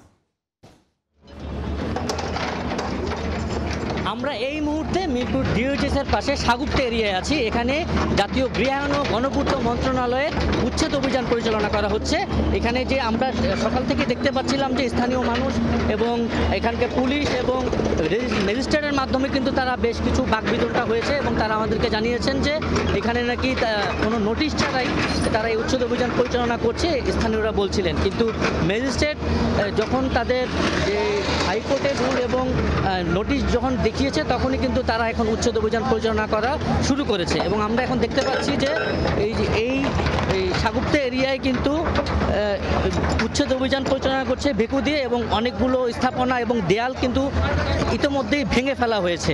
আমরা এই মুহূর্তে মিরপুর ডিওএইচএসের পাশে সাগুপ্তা এরিয়ায় আছি। এখানে জাতীয় গৃহায়ন ও গণপূর্ত মন্ত্রণালয়ের উচ্ছেদ অভিযান পরিচালনা করা হচ্ছে। এখানে যে আমরা সকাল থেকে দেখতে পাচ্ছিলাম যে স্থানীয় মানুষ এবং এখানকার পুলিশ এবং ম্যাজিস্ট্রেটের মাধ্যমে কিন্তু তারা বেশ কিছু বাকবিতণ্ডা হয়েছে এবং তারা আমাদেরকে জানিয়েছেন যে এখানে নাকি কোনো নোটিশ ছাড়াই তারা এই উচ্ছেদ অভিযান পরিচালনা করছে, স্থানীয়রা বলছিলেন। কিন্তু ম্যাজিস্ট্রেট যখন তাদের যে হাইকোর্টের রুল এবং নোটিশ যখন দেখিয়ে বুঝিয়েছে তখনই কিন্তু তারা এখন উচ্ছেদ অভিযান পরিচালনা করা শুরু করেছে। এবং আমরা এখন দেখতে পাচ্ছি যে এই সাগুপ্তা এরিয়ায় কিন্তু উচ্ছেদ অভিযান পরিচালনা করছে ভেকু দিয়ে, এবং অনেকগুলো স্থাপনা এবং দেয়াল কিন্তু ইতোমধ্যেই ভেঙে ফেলা হয়েছে।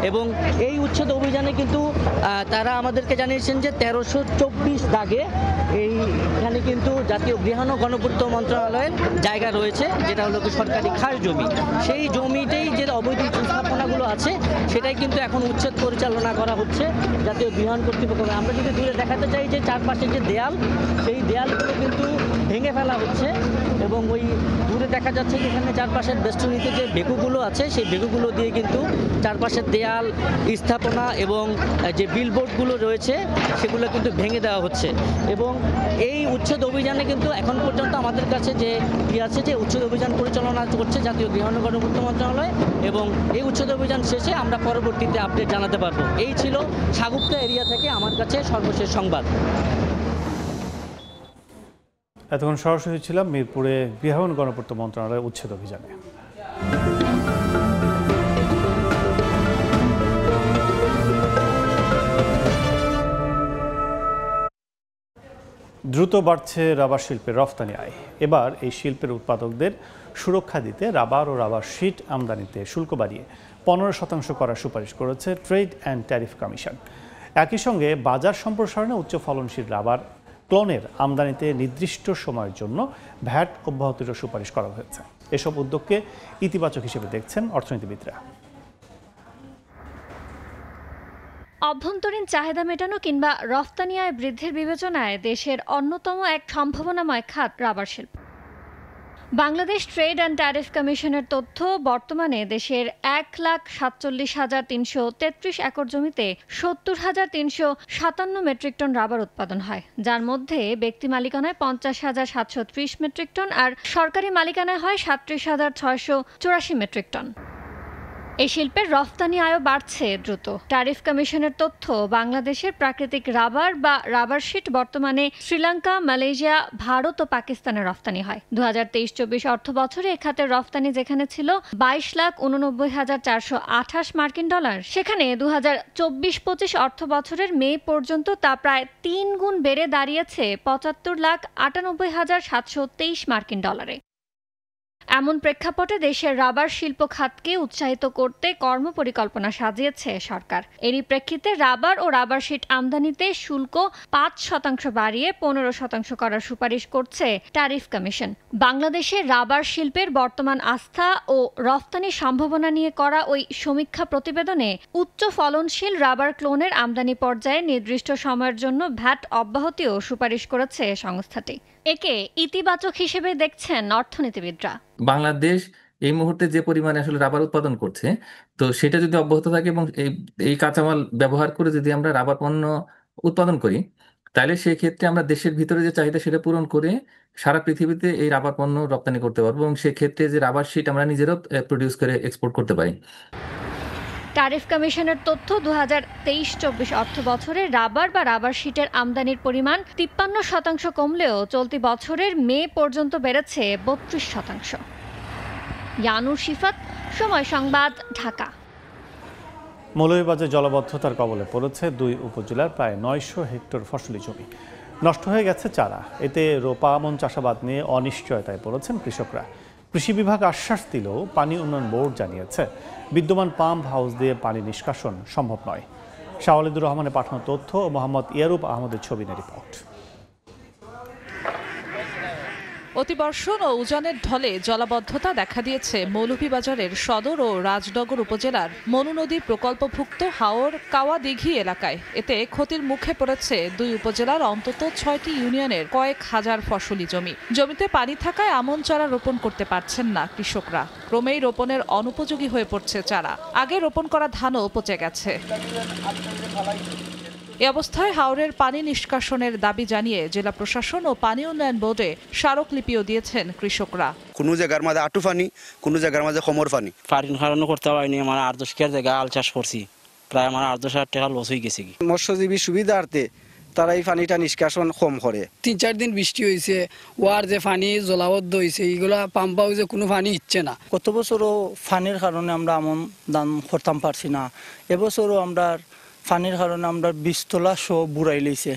এবং এই উচ্ছেদ অভিযানে কিন্তু তারা আমাদেরকে জানিয়েছেন যে 1324 দাগে এইখানে কিন্তু জাতীয় গৃহায়ন ও গণপূর্ত মন্ত্রণালয়ের জায়গা রয়েছে, যেটা হলো কি সরকারি খাস জমি। সেই জমিতেই যে অবৈধ স্থাপনাগুলো আছে সেটাই কিন্তু এখন উচ্ছেদ পরিচালনা করা হচ্ছে জাতীয় গৃহায়ন কর্তৃপক্ষ। আমরা যদি দূরে দেখাতে চাই যে চারপাশে যে দেয়াল, সেই দেয়ালগুলো কিন্তু ভেঙে ফেলা হচ্ছে, এবং ওই দূরে দেখা যাচ্ছে যে এখানে চারপাশের বেষ্টনীতে যে বেগুগুলো আছে সেই বেগুগুলো দিয়ে কিন্তু চারপাশের দেয়াল, স্থাপনা এবং যে বিলবোর্ডগুলো রয়েছে সেগুলো কিন্তু ভেঙে দেওয়া হচ্ছে। এবং এই উচ্ছেদ অভিযানে কিন্তু এখন পর্যন্ত আমাদের কাছে যে আছে যে উচ্ছেদ অভিযান পরিচালনা করছে জাতীয় গৃহায়ন ও গণপূর্ত মন্ত্রণালয়, এবং এই উচ্ছেদ অভিযান শেষে আমরা পরবর্তীতে আপডেট জানাতে পারবো। এই ছিল সাগুপ্তা এরিয়া থেকে আমার কাছে সর্বশেষ সংবাদ। এতক্ষণ সরাসরি ছিলাম মিরপুরে গৃহায়ন গণপূর্ত মন্ত্রণালয়ের উচ্ছেদ অভিযানে। দ্রুত বাড়ছে রাবার শিল্পের রফতানি আয়। এবার এই শিল্পের উৎপাদকদের সুরক্ষা দিতে রাবার ও রাবার শিট আমদানিতে শুল্ক বাড়িয়ে 15% করার সুপারিশ করেছে ট্রেড অ্যান্ড ট্যারিফ কমিশন। একই সঙ্গে বাজার সম্প্রসারণে উচ্চ ফলনশীল রাবার ক্লোনের আমদানিতে নির্দিষ্ট সময়ের জন্য ভ্যাট অব্যাহতির সুপারিশ করা হয়েছে। এসব উদ্যোগকে ইতিবাচক হিসেবে দেখছেন অর্থনীতিবিদরা। অভ্যন্তরীণ চাহিদা মেটানো কিংবা রফতানি আয় বৃদ্ধির বিবেচনায় দেশের অন্যতম এক সম্ভাবনাময় খাত রাবার শিল্প। বাংলাদেশ ট্রেড অ্যান্ড ট্যারিফ কমিশনের তথ্য, বর্তমানে দেশের 1,47,333 একর জমিতে 70,357 মেট্রিক টন রাবার উৎপাদন হয়, যার মধ্যে ব্যক্তি মালিকানায় 50,730 মেট্রিক টন আর সরকারি মালিকানায় হয় 37,684 মেট্রিক টন। এই শিল্পের রফতানি আয়ও বাড়ছে দ্রুত। ট্যারিফ কমিশনের তথ্য, বাংলাদেশের প্রাকৃতিক রাবার বা রাবার শিট বর্তমানে শ্রীলঙ্কা, মালয়েশিয়া, ভারত ও পাকিস্তানে রফতানি হয়। 2023-24 অর্থ বছরে এ খাতের রফতানি যেখানে ছিল 22,89,428 মার্কিন ডলার, সেখানে 2024-25 অর্থ বছরের মে পর্যন্ত তা প্রায় 3 গুণ বেড়ে দাঁড়িয়েছে 75,98,723 মার্কিন ডলারে। এমন প্রেক্ষাপটে দেশের রাবার শিল্প খাতকে উৎসাহিত করতে কর্মপরিকল্পনা সাজিয়েছে সরকার। এরই প্রেক্ষিতে রাবার ও রাবার শিট আমদানিতে শুল্ক 5% বাড়িয়ে 15% করার সুপারিশ করছে ট্যারিফ কমিশন। বাংলাদেশের রাবার শিল্পের বর্তমান আস্থা ও রফতানি সম্ভাবনা নিয়ে করা ওই সমীক্ষা প্রতিবেদনে উচ্চ ফলনশীল রাবার ক্লোনের আমদানি পর্যায়ে নির্দিষ্ট সময়ের জন্য ভ্যাট অব্যাহতিও সুপারিশ করেছে সংস্থাটি। একে ইতিবাচক হিসেবে দেখছেন অর্থনীতিবিদরা। বাংলাদেশ এই মুহূর্তে যে পরিমাণে আসলে রাবার উৎপাদন করছে, তো সেটা যদি অব্যাহত থাকে এবং এই কাঁচামাল ব্যবহার করে যদি আমরা রাবার পণ্য উৎপাদন করি, তাহলে সেই ক্ষেত্রে আমরা দেশের ভিতরে যে চাহিদা সেটা পূরণ করে সারা পৃথিবীতে এই রাবার পণ্য রপ্তানি করতে পারবো, এবং সেক্ষেত্রে যে রাবার শিট আমরা নিজেরাও প্রডিউস করে এক্সপোর্ট করতে পারি। ট্যারিফ কমিশনের তথ্য, 2023-24 অর্থ বছরে রাবার বা রাবার শিটের আমদানির পরিমাণ 53% কমলেও চলতি বছরের মে পর্যন্ত বেড়েছে 32%। ইয়ানুর শিফাত, সময় সংবাদ, ঢাকা। মৌলভীবাজার জলাবদ্ধতার কবলে পড়েছে 2 উপজেলার প্রায় 900 হেক্টর ফসলি জমি। নষ্ট হয়ে গেছে চারা। এতে রোপা আমন চাষাবাদ নিয়ে অনিশ্চয়তায় পড়েছেন কৃষকরা। কৃষি বিভাগ আশ্বাস দিলেও পানি উন্নয়ন বোর্ড জানিয়েছে বিদ্যমান পাম্প হাউস দিয়ে পানি নিষ্কাশন সম্ভব নয়। শাওয়ালিদুর রহমানের পাঠানো তথ্য ও মোহাম্মদ ইয়ারুব আহমদের ছবি নিয়ে রিপোর্ট। অতিবর্ষণ ও উজানের ঢলে জলাবদ্ধতা দেখা দিয়েছে মৌলভীবাজারের সদর ও রাজনগর উপজেলার মনু নদী প্রকল্পভুক্ত হাওর কাওয়া দিঘি এলাকায়। এতে ক্ষতির মুখে পড়েছে 2 উপজেলার অন্তত 6টি ইউনিয়নের কয়েক হাজার ফসলি জমি। জমিতে পানি থাকায় আমন চারা রোপণ করতে পারছেন না কৃষকরা। ক্রমেই রোপণের অনুপযোগী হয়ে পড়ছে চারা। আগে রোপণ করা ধানও পচে গেছে। এ অবস্থায় হাওরের পানি নিষ্কাশনের দাবি জানিয়ে জেলা প্রশাসন ও পানি উন্নয়ন বোর্ডে স্মারকলিপিও দিয়েছেন কৃষকরা। কোনো জায়গার মাঝে আটু পানি, কোনো জায়গার মাঝে খমর পানি। পানি খাওয়ানো করতে পারিনি। আমার 8-10 জায়গা আল চাষ করছি, প্রায় আমার 8-10 হাজার টাকা লস হয়ে গেছে। মৎস্যজীবী সুবিধার্থে তারা এই পানিটা নিষ্কাশন কম করে। 3-4 দিন বৃষ্টি হয়েছে, ওয়ার যে পানি জলাবদ্ধ হয়েছে, এইগুলা পাম্প হাউসে কোনো পানি ইচ্ছে না। গত বছরও পানির কারণে আমরা আমন দান করতাম পারছি না, এবছরও আমরা পানির কারণে আমরা 20 তলা সব বুড়াই লইছে।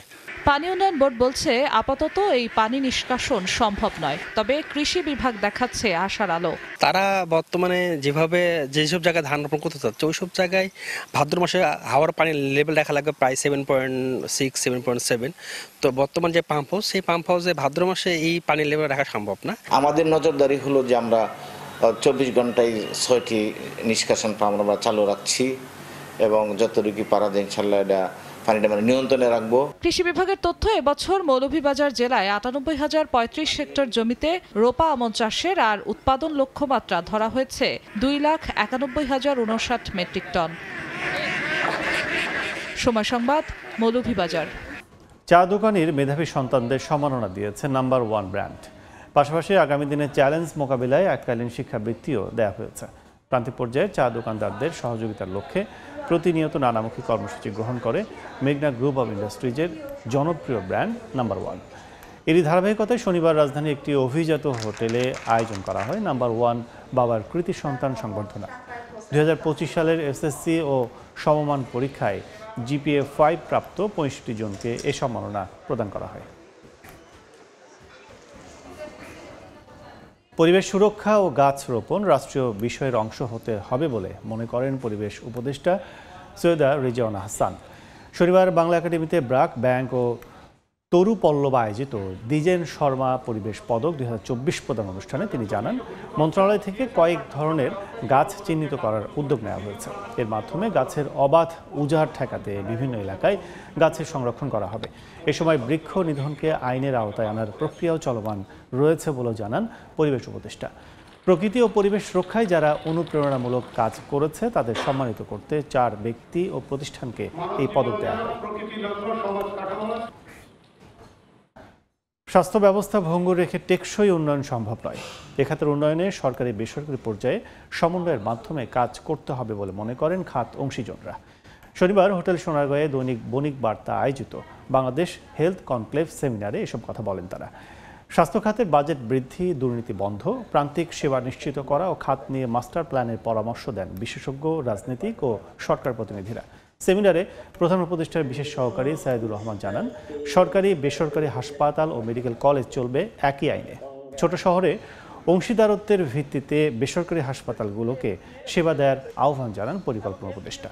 পানি উন্নয়ন বোর্ড বলছে আপাতত এই পানি নিষ্কাশন সম্ভব নয়, তবে কৃষি বিভাগ দেখাচ্ছে আশার আলো। তারা বর্তমানে যেভাবে যেসব জায়গায় ধান রোপণ করতে চাচ্ছে ওইসব জায়গায় ভাদ্র মাসে হাওয়ার পানির লেভেল দেখা লাগবে প্রায় 7.6 7.7। তো বর্তমান যে পাম্প হাউস, সেই পাম্প হাউসে ভাদ্র মাসে এই পানির লেভেল রাখা সম্ভব না। আমাদের নজরদারি হলো যে আমরা 24 ঘন্টায় 6টি নিষ্কাশন পাম্প আমরা চালু রাখছি এবং যতটুকু পারা যায় ইনশাআল্লাহ এটা পানিটা মানে নিয়ন্ত্রণে রাখবো। কৃষি বিভাগের তথ্য, এবছর মৌলভীবাজার জেলায় 98,035 হেক্টর জমিতে রোপা আমন চাষের আর উৎপাদন লক্ষ্যমাত্রা ধরা হয়েছে 2,91,059 মেট্রিক টন। সময় সংবাদ, মৌলভীবাজার। চা দোকানির মেধাবী সন্তানদের সম্মাননা দিয়েছে নাম্বার 1 ব্র্যান্ড। পাশাপাশি আগামী দিনে চ্যালেঞ্জ মোকাবিলায় এককালীন শিক্ষাবৃত্তিও দেওয়া হয়েছে। প্রান্তিক পর্যায়ে চা দোকানদারদের সহযোগিতার লক্ষ্যে প্রতিনিয়ত নানামুখী কর্মসূচি গ্রহণ করে মেঘনা গ্রুপ অব ইন্ডাস্ট্রিজের জনপ্রিয় ব্র্যান্ড নাম্বার 1। এরই ধারাবাহিকতায় শনিবার রাজধানীর একটি অভিজাত হোটেলে আয়োজন করা হয় নাম্বার 1 বাবার কৃতি সন্তান সংবর্ধনা। 2025 সালের এসএসসি ও সমমান পরীক্ষায় জিপিএ 5 প্রাপ্ত 65 জনকে এ সম্মাননা প্রদান করা হয়। পরিবেশ সুরক্ষা ও গাছ রোপণ রাষ্ট্রীয় বিষয়ের অংশ হতে হবে বলে মনে করেন পরিবেশ উপদেষ্টা সৈয়দা রেজিওয়ানা হাসান। শনিবার বাংলা একাডেমিতে ব্র্যাক ব্যাংক ও তরু পল্লব আয়োজিত দ্বিজেন শর্মা পরিবেশ পদক 2024 প্রদান অনুষ্ঠানে তিনি জানান, মন্ত্রণালয় থেকে কয়েক ধরনের গাছ চিহ্নিত করার উদ্যোগ নেওয়া হয়েছে। এর মাধ্যমে গাছের অবাধ উজাড় ঠেকাতে বিভিন্ন এলাকায় গাছের সংরক্ষণ করা হবে। এ সময় বৃক্ষ নিধনকে আইনের আওতায় আনার প্রক্রিয়াও চলমান রয়েছে বলে জানান পরিবেশ উপদেষ্টা। প্রকৃতি ও পরিবেশ রক্ষায় যারা অনুপ্রেরণামূলক কাজ করেছে তাদের সম্মানিত করতে 4 ব্যক্তি ও প্রতিষ্ঠানকে এই পদক দেওয়া হয়। স্বাস্থ্য ব্যবস্থা ভঙ্গুর রেখে টেকসই উন্নয়ন সম্ভব নয়। এ খাতের উন্নয়নে সরকারি বেসরকারি পর্যায়ে সমন্বয়ের মাধ্যমে কাজ করতে হবে বলে মনে করেন খাত অংশীজনরা। শনিবার হোটেল সোনারগাঁয়ে দৈনিক বণিক বার্তা আয়োজিত বাংলাদেশ হেলথ কনক্লেভ সেমিনারে এসব কথা বলেন তারা। স্বাস্থ্য খাতের বাজেট বৃদ্ধি, দুর্নীতি বন্ধ, প্রান্তিক সেবা নিশ্চিত করা ও খাত নিয়ে মাস্টার প্ল্যানের পরামর্শ দেন বিশেষজ্ঞ, রাজনীতিক ও সরকার প্রতিনিধিরা। সেমিনারে প্রধান উপদেষ্টার বিশেষ সহকারী সাইদুর রহমান জানান, সরকারি বেসরকারি হাসপাতাল ও মেডিকেল কলেজ চলবে একই আইনে। ছোট শহরে অংশীদারত্বের ভিত্তিতে বেসরকারি হাসপাতালগুলোকে সেবা দেওয়ার আহ্বান জানান পরিকল্পনা উপদেষ্টা।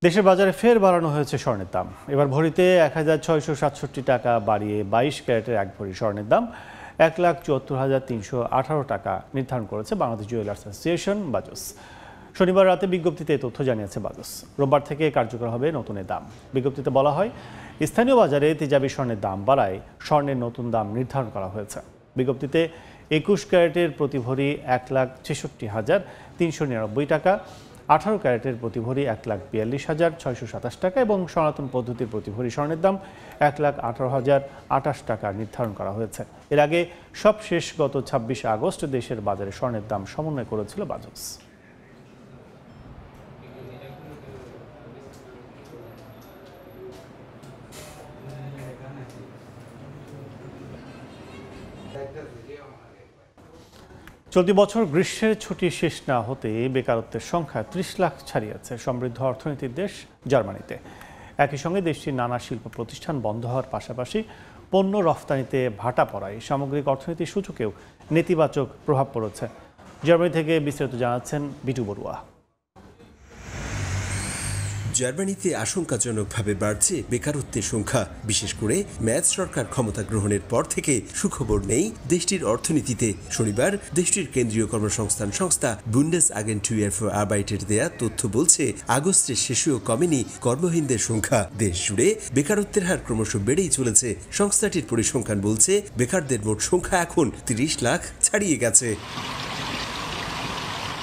দেশের বাজারে ফের বাড়ানো হয়েছে স্বর্ণের দাম। এবার ভরিতে 1,667 টাকা বাড়িয়ে 22 ক্যারেটের 1 ভরি স্বর্ণের দাম 1,74,318 টাকা নির্ধারণ করেছে বাংলাদেশ জুয়েলার্স অ্যাসোসিয়েশন বাজস। শনিবার রাতে বিজ্ঞপ্তিতে এই তথ্য জানিয়েছে বাজস। রোববার থেকে কার্যকর হবে নতুন দাম। বিজ্ঞপ্তিতে বলা হয়, স্থানীয় বাজারে তেজাবি স্বর্ণের দাম বাড়ায় স্বর্ণের নতুন দাম নির্ধারণ করা হয়েছে। বিজ্ঞপ্তিতে 21 ক্যারেটের প্রতি ভরি 1,66,399 টাকা, 18 ক্যারেটের প্রতি ভরি 1,42,627 টাকা এবং সনাতন পদ্ধতির প্রতি ভরি স্বর্ণের দাম 1,18,028 টাকা নির্ধারণ করা হয়েছে। এর আগে সবশেষ গত 26 আগস্ট দেশের বাজারে স্বর্ণের দাম সমন্বয় করেছিল বাজস। চলতি বছর গ্রীষ্মের ছুটি শেষ না হতে বেকারত্বের সংখ্যা 30 লাখ ছাড়িয়েছে সমৃদ্ধ অর্থনীতির দেশ জার্মানিতে। একই সঙ্গে দেশটির নানা শিল্প প্রতিষ্ঠান বন্ধ হওয়ার পাশাপাশি পণ্য রফতানিতে ভাটা পড়ায় সামগ্রিক অর্থনীতির সূচকেও নেতিবাচক প্রভাব পড়েছে। জার্মানি থেকে বিস্তারিত জানাচ্ছেন বিটু বড়ুয়া। জার্মানিতে আশঙ্কাজনকভাবে বাড়ছে বেকারত্বের সংখ্যা। বিশেষ করে ম্যাচ সরকার ক্ষমতা গ্রহণের পর থেকে সুখবর নেই দেশটির অর্থনীতিতে। শনিবার দেশটির কেন্দ্রীয় কর্মসংস্থান সংস্থা বুন্ডেস আগেন্টুয়ার ফর আরবাইটের দেয়া তথ্য বলছে, আগস্টের শেষেও কমেনি কর্মহীনদের সংখ্যা। দেশ জুড়ে বেকারত্বের হার ক্রমশ বেড়েই চলেছে। সংস্থাটির পরিসংখ্যান বলছে, বেকারদের মোট সংখ্যা এখন 30 লাখ ছাড়িয়ে গেছে।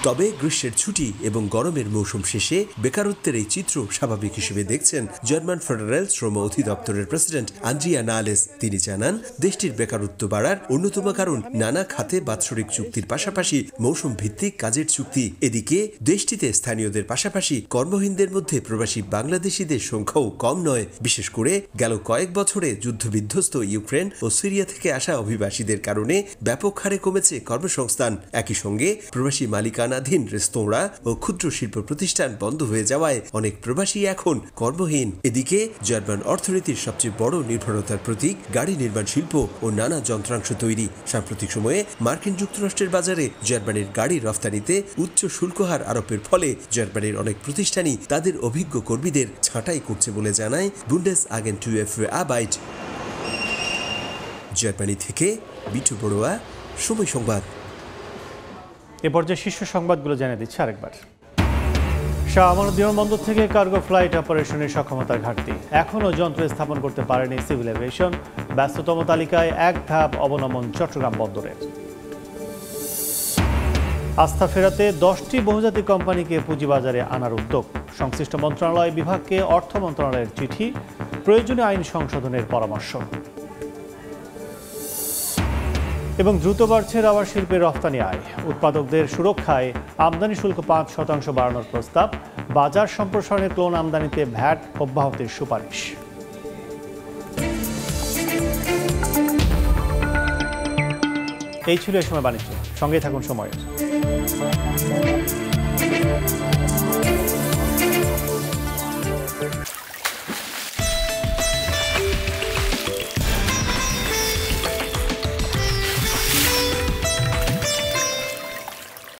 তবে গ্রীষ্মের ছুটি এবং গরমের মৌসুম শেষে বেকারত্বের এই চিত্র স্বাভাবিক হিসেবে দেখছেন জার্মান ফেডারেল শ্রম অধিদপ্তরের প্রেসিডেন্ট আন্দ্রিয়া নালেস। তিনি জানান, দেশটির বেকারত্ব বাড়ার অন্যতম কারণ নানা খাতে বাৎসরিক চুক্তির পাশাপাশি মৌসুম ভিত্তিক কাজের চুক্তি। এদিকে দেশটিতে স্থানীয়দের পাশাপাশি কর্মহীনদের মধ্যে প্রবাসী বাংলাদেশিদের সংখ্যাও কম নয়। বিশেষ করে গেল কয়েক বছরে যুদ্ধবিধ্বস্ত ইউক্রেন ও সিরিয়া থেকে আসা অভিবাসীদের কারণে ব্যাপক হারে কমেছে কর্মসংস্থান। একই সঙ্গে প্রবাসী মালিকানাধীন রেস্তোরাঁ ও ক্ষুদ্র শিল্প প্রতিষ্ঠান বন্ধ হয়ে যাওয়ায় অনেক প্রবাসী এখন কর্মহীন। এদিকে জার্মান অর্থনীতির সবচেয়ে বড় নির্ভরতার প্রতীক গাড়ি নির্মাণ শিল্প ও নানা যন্ত্রাংশ তৈরি। সাম্প্রতিক সময়ে মার্কিন যুক্তরাষ্ট্রের বাজারে জার্মানির গাড়ি রফতানিতে উচ্চ শুল্কহার আরোপের ফলে জার্মানির অনেক প্রতিষ্ঠানই তাদের অভিজ্ঞ কর্মীদের ছাঁটাই করছে বলে জানায় বুন্ডেসআগেন্টুর ফ্যু আরবাইট। জার্মানি থেকে বিটু বড়ুয়া, সময় সংবাদ। এ পর্যায়ে শীর্ষ সংবাদগুলো জানিয়ে দিচ্ছে আরেকবার। শাহ আমানত বিমানবন্দর থেকে কার্গো ফ্লাইট অপারেশনের সক্ষমতার ঘাটতি, এখনও যন্ত্র স্থাপন করতে পারেনি সিভিল এভিয়েশন। ব্যস্ততম তালিকায় এক ধাপ অবনমন চট্টগ্রাম বন্দরের। আস্থা ফেরাতে 10টি বহুজাতিক কোম্পানিকে পুঁজিবাজারে আনার উদ্যোগ, সংশ্লিষ্ট মন্ত্রণালয় বিভাগকে অর্থ মন্ত্রণালয়ের চিঠি, প্রয়োজনীয় আইন সংশোধনের পরামর্শ। এবং দ্রুত বাড়ছে রাবার শিল্পের রফতানি আয়, উৎপাদকদের সুরক্ষায় আমদানি শুল্ক 5% বাড়ানোর প্রস্তাব, বাজার সম্প্রসারণে ক্লোন আমদানিতে ভ্যাট অব্যাহতির সুপারিশ। এই ছিল এই সময় বাণিজ্য, সঙ্গে থাকুন সময়ের।